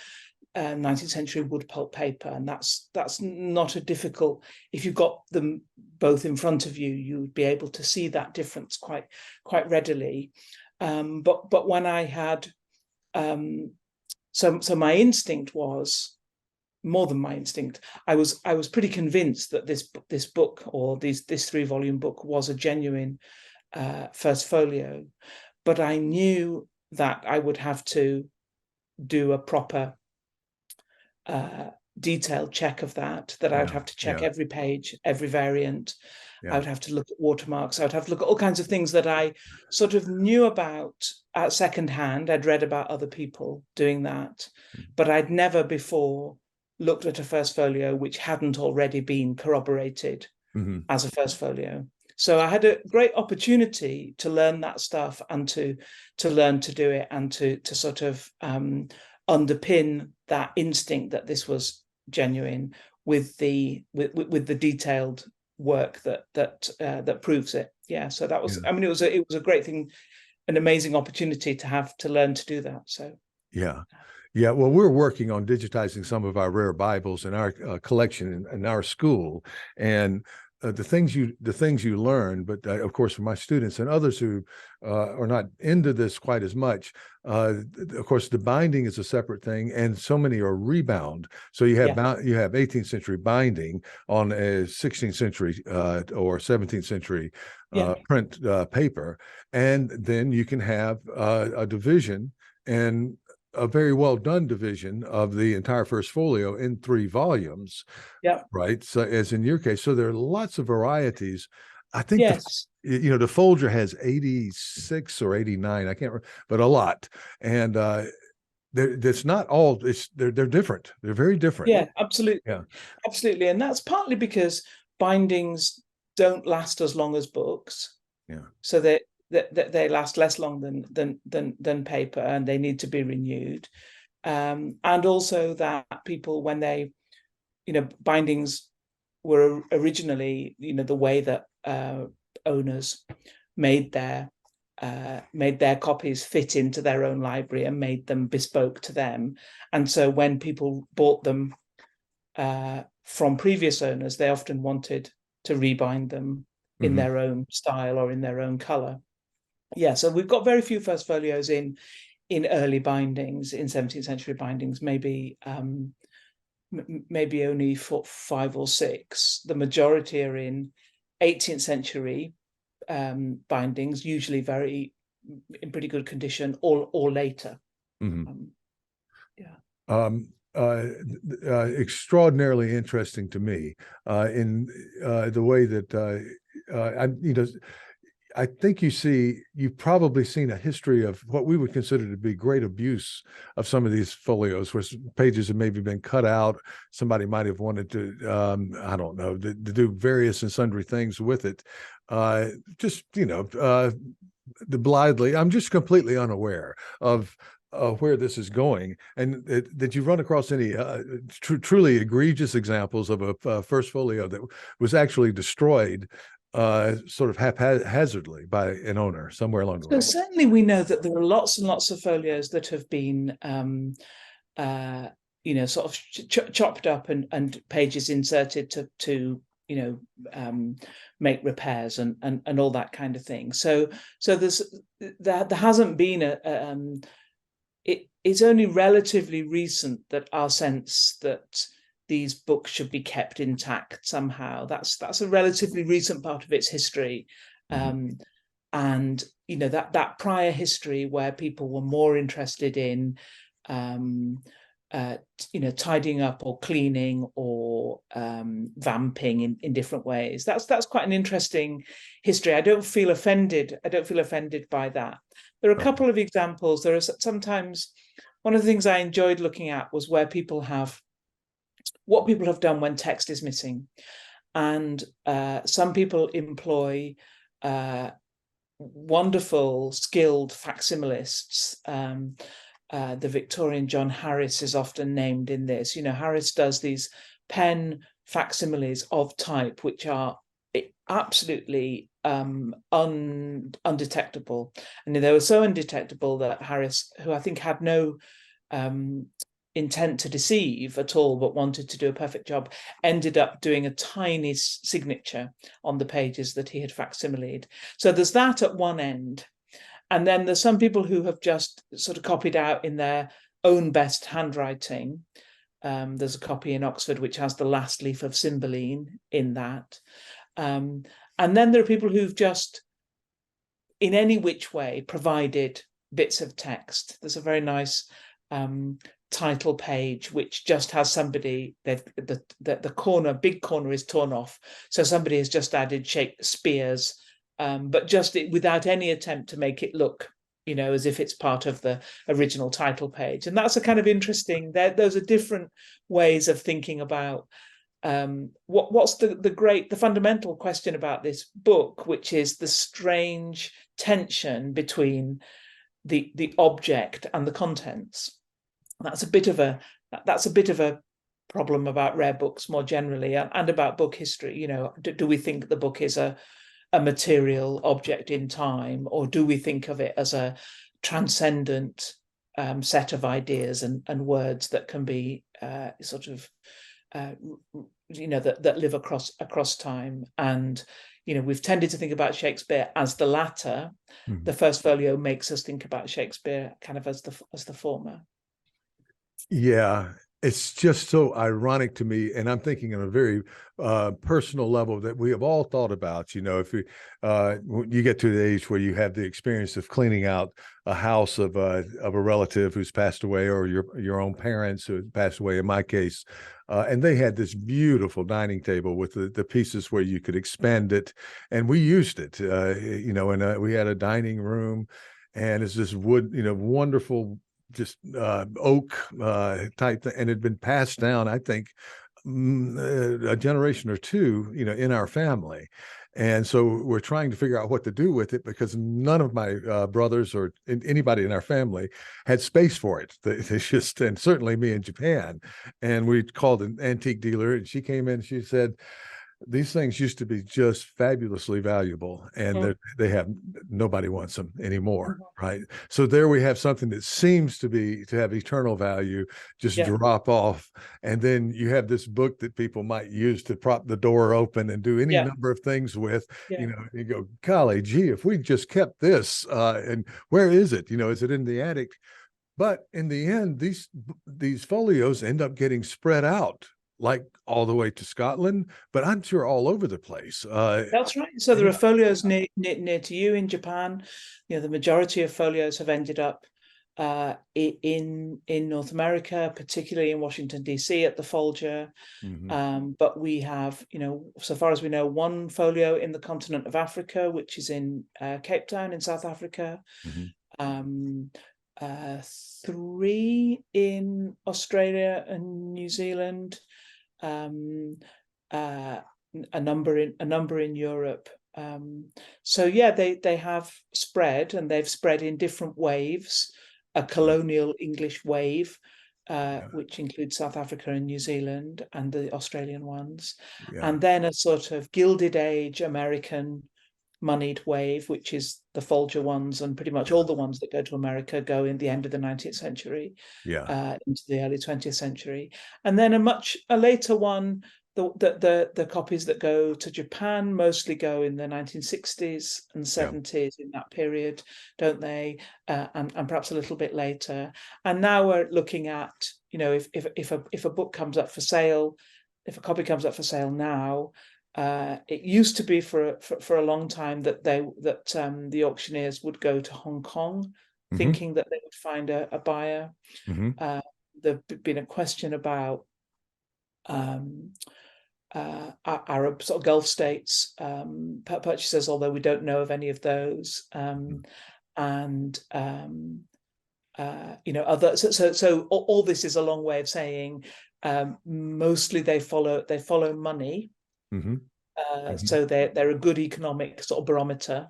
19th century wood pulp paper, and that's not a difficult. If you've got them both in front of you, you would be able to see that difference quite readily. But when I had so my instinct was. More than my instinct, I was pretty convinced that this book, or this 3-volume book, was a genuine First Folio, but I knew that I would have to do a proper detailed check of that I would Yeah. have to check Yeah. every page, every variant. I Yeah. would have to look at watermarks. I would have to look at all kinds of things that I sort of knew about at secondhand. I'd read about other people doing that, but I'd never before looked at a First Folio which hadn't already been corroborated Mm-hmm. as a First Folio. So I had a great opportunity to learn that stuff and to learn to do it and to sort of underpin that instinct that this was genuine with the detailed work that proves it. Yeah, so that was, Yeah. I mean, it was a great thing, an amazing opportunity to have to learn to do that. So Yeah. Yeah. Well, we're working on digitizing some of our rare Bibles in our collection in our school, and the things you learn. But of course, for my students and others who are not into this quite as much, of course, the binding is a separate thing, and so many are rebound. So you have yeah, you have 18th century binding on a 16th century or 17th century yeah, print paper, and then you can have a division and a very well done division of the entire First Folio in 3 volumes, yeah, right? So, as in your case, so there are lots of varieties. I think yes, the Folger has 86 or 89, I can't remember, but a lot, and it's not all. They're different. They're very different. yeah, absolutely, Yeah, absolutely, and that's partly because bindings don't last as long as books. yeah. So they last less long than paper, and they need to be renewed. And also that people, when they, bindings were originally, the way that owners made their copies fit into their own library and made them bespoke to them. And so when people bought them from previous owners, they often wanted to rebind them in Mm-hmm. their own style or in their own color. Yeah, so we've got very few First Folios in early bindings, in 17th century bindings, maybe maybe only 5 or 6. The majority are in 18th century bindings, usually in pretty good condition, or later. Mm-hmm. Yeah. Um, Extraordinarily interesting to me in the way that I think you've probably seen a history of what we would consider to be great abuse of some of these folios, where pages have maybe been cut out. Somebody might have wanted to, I don't know, to do various and sundry things with it. Just, blithely, I'm just completely unaware of where this is going, and that you run across any truly egregious examples of a First Folio that was actually destroyed sort of haphazardly by an owner somewhere along the So way. certainly we know that there are lots and lots of folios that have been sort of chopped up and pages inserted to make repairs and all that kind of thing. So there hasn't been it's only relatively recent that our sense that these books should be kept intact somehow. That's a relatively recent part of its history. Mm-hmm. And that prior history where people were more interested in tidying up or cleaning or vamping in different ways. That's quite an interesting history. I don't feel offended by that. There are a couple of examples. There are sometimes, one of the things I enjoyed looking at was what people have done when text is missing. And some people employ wonderful, skilled facsimilists. The Victorian John Harris is often named in this. Harris does these pen facsimiles of type, which are absolutely undetectable. And they were so undetectable that Harris, who I think had no intent to deceive at all, but wanted to do a perfect job, ended up doing a tiny signature on the pages that he had facsimiled. So there's that at one end. And then there's some people who have just sort of copied out in their own best handwriting. There's a copy in Oxford which has the last leaf of Cymbeline in that. And then there are people who've just, in any which way, provided bits of text. There's a very nice title page which just has somebody, the corner, big corner is torn off, so somebody has just added Shakespeare's, but just without any attempt to make it look, as if it's part of the original title page. And that's a kind of interesting, those are different ways of thinking about what's the fundamental question about this book, which is the strange tension between the object and the contents. That's a bit of a problem about rare books more generally, and about book history. Do we think the book is a material object in time, or do we think of it as a transcendent set of ideas and words that can be that live across time? And we've tended to think about Shakespeare as the latter. Mm-hmm. The First Folio makes us think about Shakespeare kind of as the former. Yeah, it's just so ironic to me, and I'm thinking on a very personal level that we have all thought about. If you get to the age where you have the experience of cleaning out a house of a relative who's passed away, or your own parents who passed away, in my case, and they had this beautiful dining table with the pieces where you could expand it, and we used it, and we had a dining room, and it's this wood, wonderful, just oak type thing, and it had been passed down, I think, a generation or two, in our family. And so we're trying to figure out what to do with it, because none of my brothers or anybody in our family had space for it. It's just, and certainly me in Japan. And we called an antique dealer, and she came in and she said, these things used to be just fabulously valuable, and they have, nobody wants them anymore, right? So there we have something that seems to have eternal value just drop off, and then you have this book that people might use to prop the door open and do any number of things with. You go, golly gee, if we just kept this, and where is it? Is it in the attic? But in the end, these folios end up getting spread out, like all the way to Scotland, but I'm sure all over the place. That's right. So there are folios near to you in Japan. The majority of folios have ended up in North America, particularly in Washington, D.C. at the Folger. But we have, so far as we know, one folio in the continent of Africa, which is in Cape Town in South Africa. 3 in Australia and New Zealand. A number in Europe. So they have spread, and they've spread in different waves. A colonial English wave, which includes South Africa and New Zealand, and the Australian ones, and then a sort of Gilded Age American moneyed wave, which is the Folger ones, and pretty much all the ones that go to America go in the end of the 19th century, into the early 20th century. And then a later one, the copies that go to Japan mostly go in the 1960s and 70s, in that period, don't they? And perhaps a little bit later. And now we're looking at, if a book comes up for sale, if a copy comes up for sale now, it used to be for a long time that the auctioneers would go to Hong Kong, thinking that they would find a buyer. There's been a question about Arab sort of Gulf states purchasers, although we don't know of any of those, and other. So all this is a long way of saying mostly they follow money. So they're a good economic sort of barometer,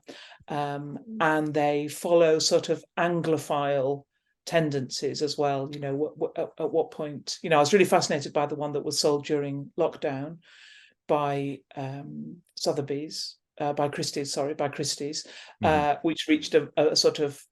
and they follow sort of Anglophile tendencies as well. At what point, I was really fascinated by the one that was sold during lockdown by Sotheby's, by Christie's, which reached a sort of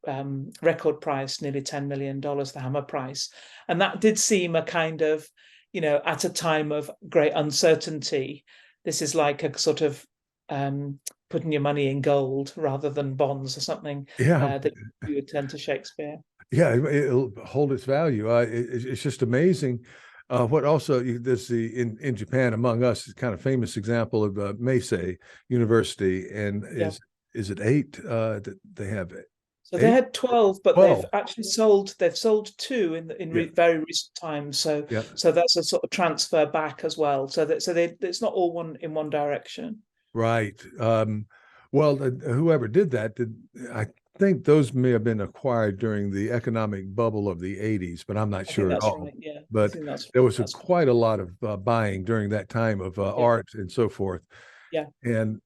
record price, nearly $10 million, the hammer price. And that did seem a kind of, at a time of great uncertainty, this is like a sort of putting your money in gold rather than bonds or something. That you would turn to Shakespeare. It'll hold its value. It's just amazing. What also there's in Japan, among us, is kind of famous example of Meisei University, and is it 8 that they have So they had 12, but 12. they've actually sold 2 in very recent times. So Yeah. so that's a sort of transfer back as well. So it's not all one direction. Right. Well, whoever did that I think those may have been acquired during the economic bubble of the 80s, but I'm not I sure think at that's all. right. Yeah, I But think that's there was that's quite a lot of buying during that time of art and so forth. Yeah. And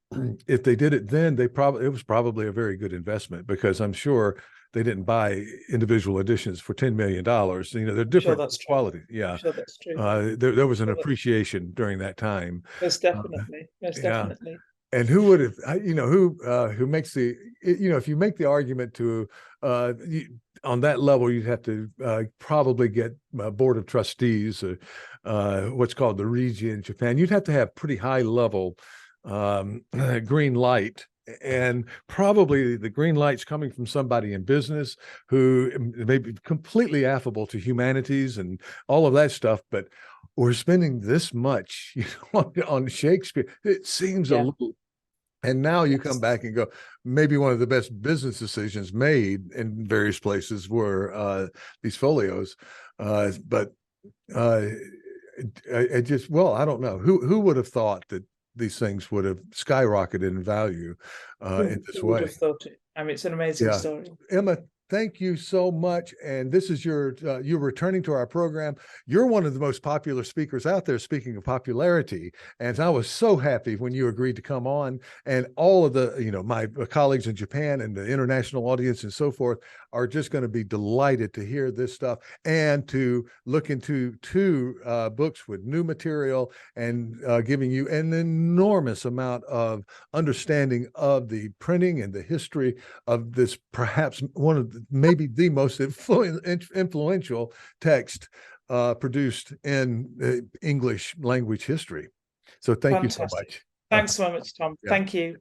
if they did it then, it was probably a very good investment, because I'm sure they didn't buy individual editions for $10 million. You know, they're different that's true. quality. Yeah. I'm sure that's true. There was an appreciation during that time. Most definitely. Most Yeah. definitely. And who would have, who makes if you make the argument to, on that level, you'd have to probably get a board of trustees, what's called the Regi in Japan. You'd have to have pretty high level green light, and probably the green light's coming from somebody in business who may be completely affable to humanities and all of that stuff, but we're spending this much on Shakespeare. It seems a little. And now you come back and go, maybe one of the best business decisions made in various places were these folios. But I just, well, I don't know. Who would have thought that these things would have skyrocketed in value in this Who would way? have thought it? I mean, it's an amazing story. Emma, thank you so much. And this is you're returning to our program. You're one of the most popular speakers out there, speaking of popularity. And I was so happy when you agreed to come on. And all of the, my colleagues in Japan and the international audience and so forth are just going to be delighted to hear this stuff and to look into 2 books with new material and giving you an enormous amount of understanding of the printing and the history of this, perhaps one of maybe the most influential text produced in English language history. So thank you so much. Thanks so much, Tom. Yeah. Thank you.